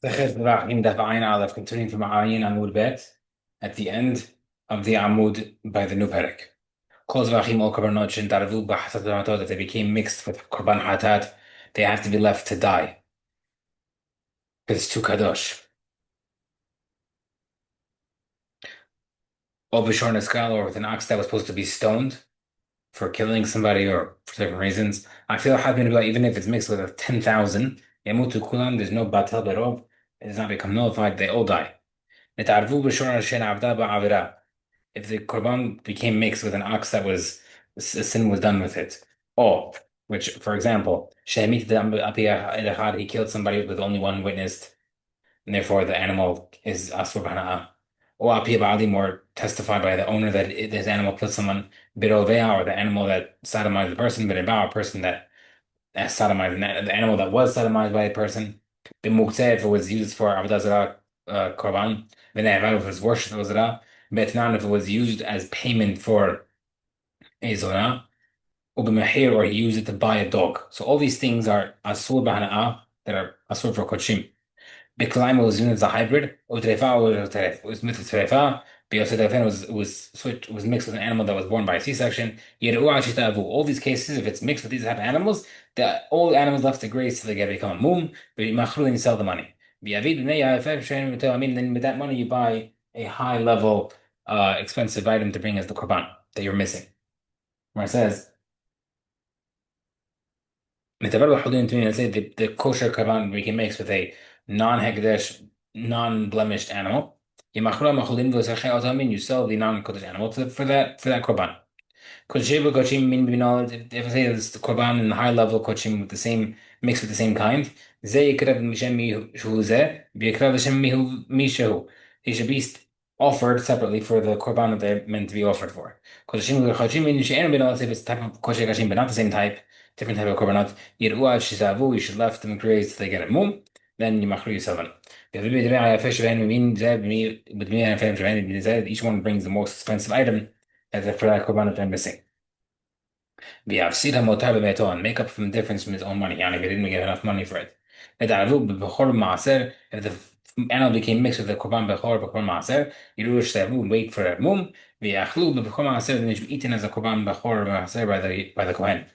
Zevahim Daf Aleph, continuing from Ayin Amud Bet, at the end of the Amud by the new Perek. Kol Zevahim Ol Korbanot Shentarvu B'Hatat B'Matot, if they became mixed with Korban Hatat, they have to be left to die, because it's too Kadosh. Or B'Shor Neskal, or with an ox that was supposed to be stoned for killing somebody or for different reasons. I feel happy about even if it's mixed with a 10,000, Yamutu Kulam, there's no Batel Berov, it does not become nullified, they all die. Netarvu B'Shor Shen Avda Ba'avira. If the korban became mixed with an ox that was a sin was done with it, or which, for example, Shemit he killed somebody with only one witness, and therefore the animal is asur b'hana'ah. Or Api Ba'alim, or testified by the owner that this animal killed someone, Birovea, or the animal that sodomized the person, Birba, a person that sodomized the animal that was sodomized by a person. B'muktzeh, if it was used for avodah zarah korban, v'ne'evad, if it was worshipped avodah zarah, betnan, if it was used as payment for a zorah, ubimahir, or he used it to buy a dog. So all these things are asur b'hana'ah, that are asur for kochim. Biklayim was used as a hybrid. Utrefa was mixed with trefa. Biosetefen was mixed with an animal that was born by a C-section. Yeruah shitavu. All these cases, if it's mixed with these type of animals, all animals left to graze till they get become a mum. But you sell the money. I mean, then with that money you buy a high level, expensive item to bring as the korban that you're missing. Where it says let's say the kosher korban we can mix with a non-hekdesh, non-blemished animal. You sell the non-kodesh animal for that korban. Kodesh kochim min binol. If I say it's the korban in the high level kochim with the same mixed with the same kind, ze yikrav mishem mihu ze, v'yikrav l'shem mihu mishehu. He should be offered separately for the korban that they're meant to be offered for. Kodeshim kochim min she'en binol. If it's type of kosher kochim but not the same type, different type of korbanot. Yirua shizavu. You should left them graze till they get a mum. Then you machru yisavan. Each one brings the most expensive item for that korban that they're missing. We have seen him and make up from the difference from his own money. Yani, if he didn't get enough money for it. If the animal became mixed with the korban bechor maaser, yirush sevu, wait for a mum. V'yachlu bechor maaser, then it should be eaten as a korban bechor maaser by the kohen.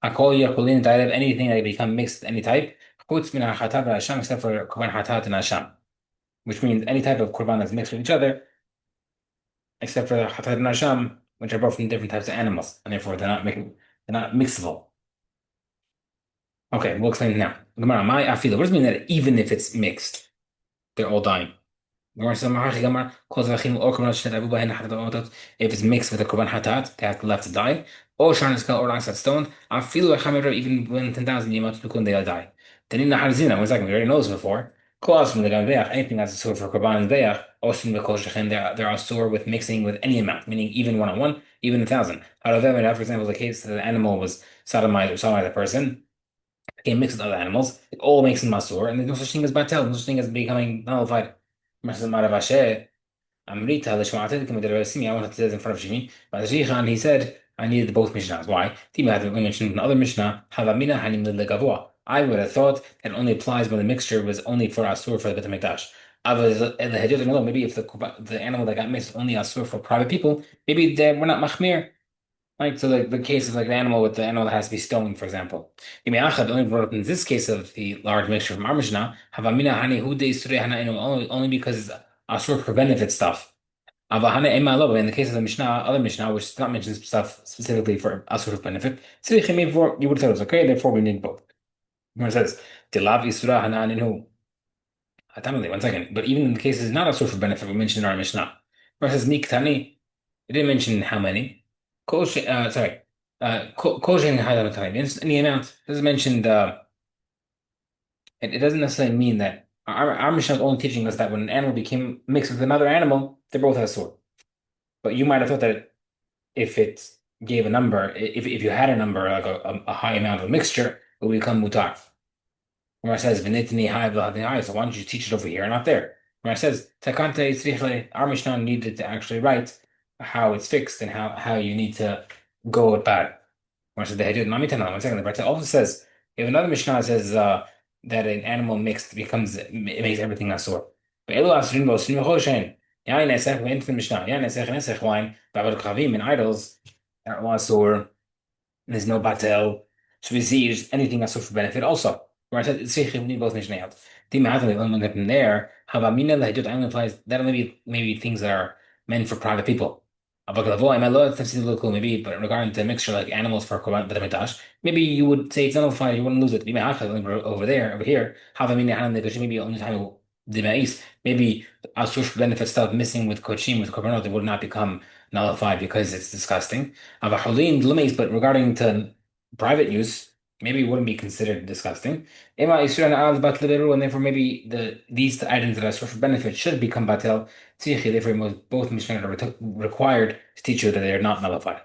Hakol yakulin diet of anything that become mixed with any type, chutz min hachatat v'hasham, except for korban hatat and hasham, which means any type of korban that's mixed with each other, except for the hatat and hasham, which are both from different types of animals, and therefore they're not mixable. Okay, we'll explain it now. Gemara, my afila. What does it mean that even if it's mixed, they're all dying? Gemara says, if it's mixed with a korban hatat, they have to left to die. Or sharniskal or ox that's stoned. Even when 10,000 yimot they'll die. Tanina harzina. 1 second, we already know this before. Anything that's a sword for korban and beach, they're also with mixing with any amount, meaning even 1-on-1, even 1,000. For example, the case that the animal was sodomized a person, became mixed with other animals, it all makes him masur, and there's no such thing as batel, no such thing as becoming nullified. Amrita I wanted to say this in front of Shimi, but Shichan, he said, I needed both Mishnahs. Why? We mentioned in another Mishnah, Havamina Hanim Legavua. I would have thought that it only applies when the mixture was only for Asur for the Bet HaMikdash. Maybe if the animal that got mixed was only Asur for private people, maybe we're not Machmir. Right, so the case of like the animal that has to be stoned, for example. Only brought up in this case of the large mixture from our Mishnah, only because it's asur for benefit stuff. In the case of the Mishnah, other Mishnah, which does not mention stuff specifically for asur for benefit, you would have thought it was okay, therefore we need both. It says, Tilav Isura Hananinu. 1 second. But even in the cases not asur for benefit, we mentioned in our Mishnah. Where it says Niktani, it didn't mention how many. Sorry. Koshin any amount. It doesn't mention it doesn't necessarily mean that our Mishnah is only teaching us that when an animal became mixed with another animal, they both have a sword. But you might have thought that if it gave a number, if you had a number like a high amount of mixture, it would become mutar. Where it says v'nitni high, so why don't you teach it over here and not there? Where it says takante our Mishnah needed to actually write how it's fixed and how you need to go about it. Where it says the Hajjud Mami Tanah. 1 second, the Bretta also says if another Mishnah says that an animal mixed becomes it makes everything asur. Ve'elu asurin v'osurim v'choshen. Yain nesech v'ent from Mishnah. Yain nesech wine. Ba'avad kavim and idols are all asur. There's no batel. So we see just anything asur for benefit also. Where I said tzrichim we need both mishnayot. Dim ha'atam when from there. Havamina lahidut only applies that only maybe things that are meant for private people. Maybe, but regarding the mixture like animals for Korban B'Tamitash, maybe you would say it's nullified, you wouldn't lose it. Over there, over here, maybe only time the Ma'is, maybe Asush benefit stuff missing with Kochim, with Korbanot, it would not become nullified because it's disgusting. But regarding to private use, maybe it wouldn't be considered disgusting. And therefore maybe these items that are for benefit should become batel. Tzrichi, therefore both Mishnah are required to teach you that they are not nullified.